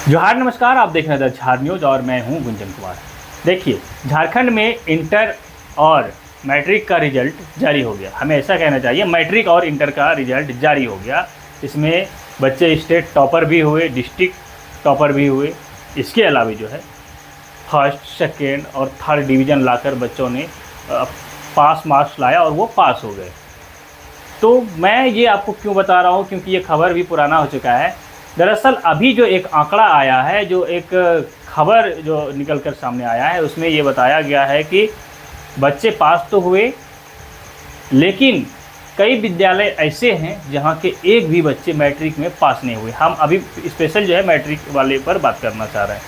जोहार नमस्कार, आप देख रहे हैं द झार न्यूज़ और मैं हूं गुंजन कुमार। देखिए, झारखंड में इंटर और मैट्रिक का रिजल्ट जारी हो गया। हमें ऐसा कहना चाहिए, मैट्रिक और इंटर का रिजल्ट जारी हो गया। इसमें बच्चे स्टेट टॉपर भी हुए, डिस्ट्रिक्ट टॉपर भी हुए। इसके अलावा जो है फर्स्ट, सेकेंड और थर्ड डिवीज़न लाकर बच्चों ने पास मार्क्स लाया और वो पास हो गए। तो मैं ये आपको क्यों बता रहा हूँ, क्योंकि ये खबर भी पुराना हो चुका है। दरअसल अभी जो एक आंकड़ा आया है, जो एक खबर जो निकल कर सामने आया है, उसमें ये बताया गया है कि बच्चे पास तो हुए, लेकिन कई विद्यालय ऐसे हैं जहाँ के एक भी बच्चे मैट्रिक में पास नहीं हुए। हम अभी स्पेशल जो है मैट्रिक वाले पर बात करना चाह रहे हैं।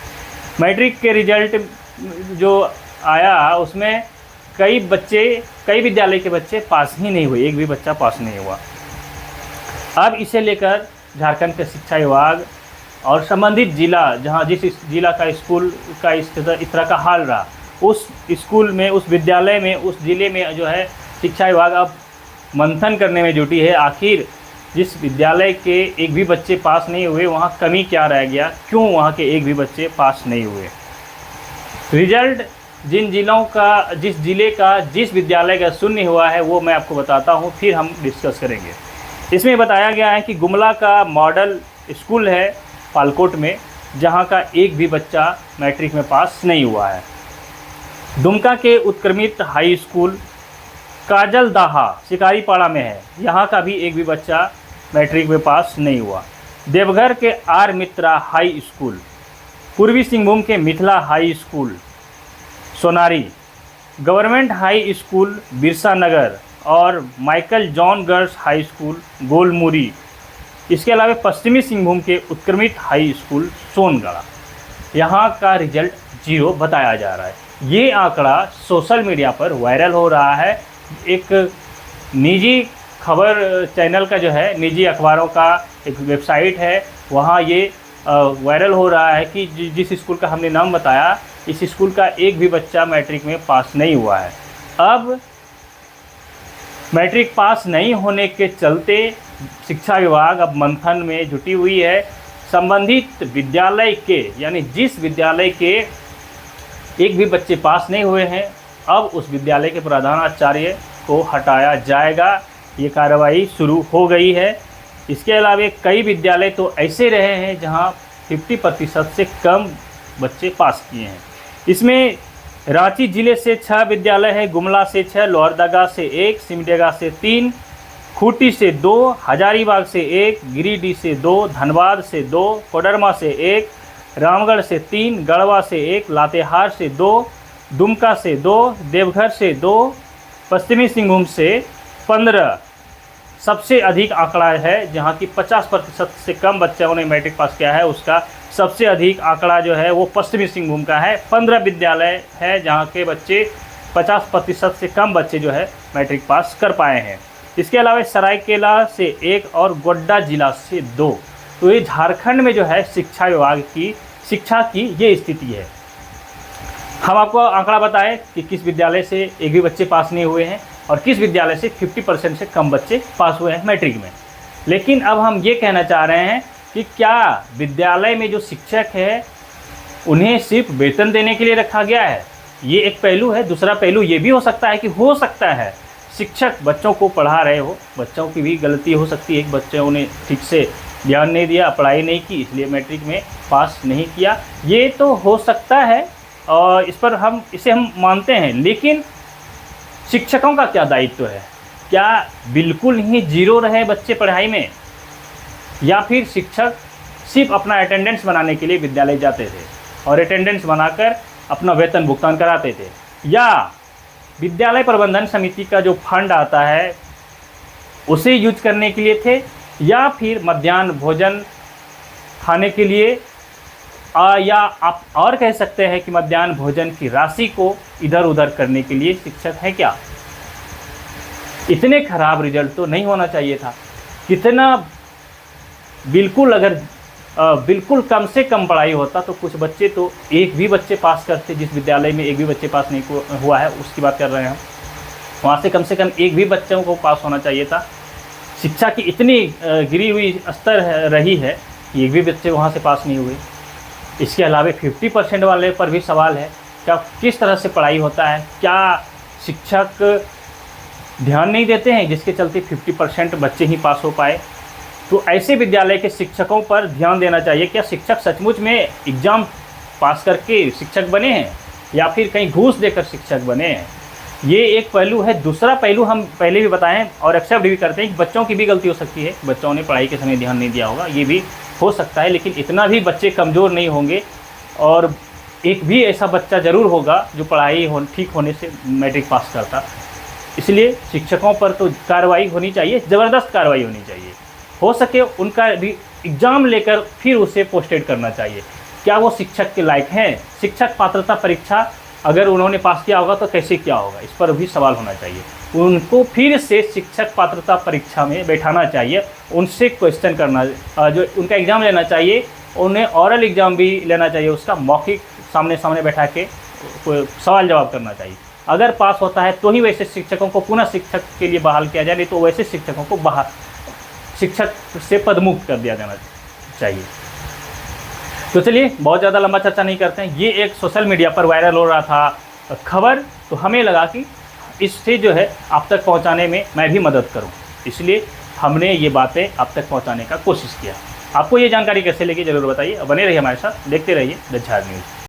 मैट्रिक के रिजल्ट जो आया उसमें कई विद्यालय के बच्चे पास ही नहीं हुए, एक भी बच्चा पास नहीं हुआ। अब इसे लेकर झारखंड के शिक्षा विभाग और संबंधित जिला, जहां जिस जिला का स्कूल का इस तरह का हाल रहा, उस स्कूल में, उस विद्यालय में, उस ज़िले में जो है शिक्षा विभाग अब मंथन करने में जुटी है। आखिर जिस विद्यालय के एक भी बच्चे पास नहीं हुए, वहां कमी क्या रह गया, क्यों वहां के एक भी बच्चे पास नहीं हुए। रिजल्ट जिन जिलों का, जिस ज़िले का, जिस विद्यालय का शून्य हुआ है, वो मैं आपको बताता हूँ, फिर हम डिस्कस करेंगे। इसमें बताया गया है कि गुमला का मॉडल स्कूल है पालकोट में, जहां का एक भी बच्चा मैट्रिक में पास नहीं हुआ है। दुमका के उत्क्रमित हाई स्कूल काजल दाहा शिकारीपाड़ा में है, यहां का भी एक भी बच्चा मैट्रिक में पास नहीं हुआ। देवघर के आर मित्रा हाई स्कूल, पूर्वी सिंहभूम के Mithila high school Sonari, government high school Birsa Nagar और Michael John girls high school Golmuri. इसके अलावा पश्चिमी सिंहभूम के उत्क्रमित हाई स्कूल सोनगढ़ा, यहाँ का रिजल्ट 0 बताया जा रहा है। ये आंकड़ा सोशल मीडिया पर वायरल हो रहा है। एक निजी खबर चैनल का जो है, निजी अखबारों का एक वेबसाइट है, वहाँ ये वायरल हो रहा है कि जिस स्कूल का हमने नाम बताया, इस स्कूल का एक भी बच्चा मैट्रिक में पास नहीं हुआ है। अब मैट्रिक पास नहीं होने के चलते शिक्षा विभाग अब मंथन में जुटी हुई है। संबंधित विद्यालय के, यानी जिस विद्यालय के एक भी बच्चे पास नहीं हुए हैं, अब उस विद्यालय के प्रधानाचार्य को हटाया जाएगा। ये कार्रवाई शुरू हो गई है। इसके अलावा कई विद्यालय तो ऐसे रहे हैं जहां 50% से कम बच्चे पास किए हैं। इसमें रांची जिले से 6 विद्यालय है, गुमला से 6, लोहरदगा से 1, सिमडेगा से 3, खूंटी से 2, हजारीबाग से 1, गिरिडीह से 2, धनबाद से 2, कोडरमा से 1, रामगढ़ से 3, गढ़वा से 1, लातेहार से 2, दुमका से 2, देवघर से 2, पश्चिमी सिंहभूम से 15। सबसे अधिक आंकड़ा है जहां की 50% से कम बच्चों ने मैट्रिक पास किया है, उसका सबसे अधिक आंकड़ा जो है वो पश्चिमी सिंहभूम का है। 15 विद्यालय है जहां के बच्चे 50% से कम बच्चे जो है मैट्रिक पास कर पाए हैं। इसके अलावा सरायकेला से 1 और गोड्डा जिला से 2। तो ये झारखंड में जो है शिक्षा विभाग की शिक्षा की ये स्थिति है। हम आपको आंकड़ा बताएं कि किस विद्यालय से एक भी बच्चे पास नहीं हुए हैं और किस विद्यालय से 50% से कम बच्चे पास हुए हैं मैट्रिक में। लेकिन अब हम ये कहना चाह रहे हैं कि क्या विद्यालय में जो शिक्षक है उन्हें सिर्फ वेतन देने के लिए रखा गया है? ये एक पहलू है। दूसरा पहलू ये भी हो सकता है कि हो सकता है शिक्षक बच्चों को पढ़ा रहे हो, बच्चों की भी गलती हो सकती है कि बच्चों ने ठीक से ध्यान नहीं दिया, पढ़ाई नहीं की, इसलिए मैट्रिक में पास नहीं किया। ये तो हो सकता है और इस पर इसे हम मानते हैं। लेकिन शिक्षकों का क्या दायित्व है? क्या बिल्कुल ही 0 रहे बच्चे पढ़ाई में, या फिर शिक्षक सिर्फ अपना अटेंडेंस बनाने के लिए विद्यालय जाते थे और अटेंडेंस बनाकर अपना वेतन भुगतान कराते थे, या विद्यालय प्रबंधन समिति का जो फंड आता है उसे यूज करने के लिए थे, या फिर मध्याह्न भोजन खाने के लिए, या आप और कह सकते हैं कि मध्याह्न भोजन की राशि को इधर उधर करने के लिए शिक्षक है क्या? इतने खराब रिजल्ट तो नहीं होना चाहिए था। कितना बिल्कुल, अगर बिल्कुल कम से कम पढ़ाई होता तो कुछ बच्चे तो एक भी बच्चे पास करते। जिस विद्यालय में एक भी बच्चे पास नहीं हुआ है उसकी बात कर रहे हैं हम, वहाँ से कम एक भी बच्चों को पास होना चाहिए था। शिक्षा की इतनी गिरी हुई स्तर रही है कि एक भी बच्चे वहाँ से पास नहीं हुए। इसके अलावा 50% वाले पर भी सवाल है, क्या किस तरह से पढ़ाई होता है, क्या शिक्षक ध्यान नहीं देते हैं जिसके चलते 50% बच्चे ही पास हो पाए। तो ऐसे विद्यालय के शिक्षकों पर ध्यान देना चाहिए, क्या शिक्षक सचमुच में एग्ज़ाम पास करके शिक्षक बने हैं या फिर कहीं घूस देकर शिक्षक बने हैं। ये एक पहलू है। दूसरा पहलू हम पहले भी बताएं और एक्सेप्ट भी करते हैं कि बच्चों की भी गलती हो सकती है, बच्चों ने पढ़ाई के समय ध्यान नहीं दिया होगा, ये भी हो सकता है, लेकिन इतना भी बच्चे कमज़ोर नहीं होंगे और एक भी ऐसा बच्चा ज़रूर होगा जो पढ़ाई ठीक होने से मैट्रिक पास करता। इसलिए शिक्षकों पर तो कार्रवाई होनी चाहिए, ज़बरदस्त कार्रवाई होनी चाहिए, हो सके उनका एग्ज़ाम लेकर फिर उसे पोस्टेड करना चाहिए। क्या वो शिक्षक के लायक हैं? शिक्षक पात्रता परीक्षा अगर उन्होंने पास किया होगा तो कैसे किया होगा, इस पर भी सवाल होना चाहिए। उनको फिर से शिक्षक पात्रता परीक्षा में बैठाना चाहिए, उनसे क्वेश्चन करना, जो उनका एग्ज़ाम लेना चाहिए, उन्हें ऑरल एग्ज़ाम भी लेना चाहिए, उसका मौखिक सामने सामने बैठा के सवाल जवाब करना चाहिए। अगर पास होता है तो ही वैसे शिक्षकों को पुनः शिक्षक के लिए बहाल किया जाए, नहीं तो वैसे शिक्षकों को शिक्षक से पदमुक्त कर दिया जाना चाहिए। तो चलिए बहुत ज़्यादा लंबा चर्चा नहीं करते हैं। ये एक सोशल मीडिया पर वायरल हो रहा था खबर, तो हमें लगा कि इससे जो है आप तक पहुंचाने में मैं भी मदद करूं, इसलिए हमने ये बातें आप तक पहुंचाने का कोशिश किया। आपको ये जानकारी कैसे लगी ज़रूर बताइए, बने रहिए हमारे साथ, देखते रहिए द झाड न्यूज़।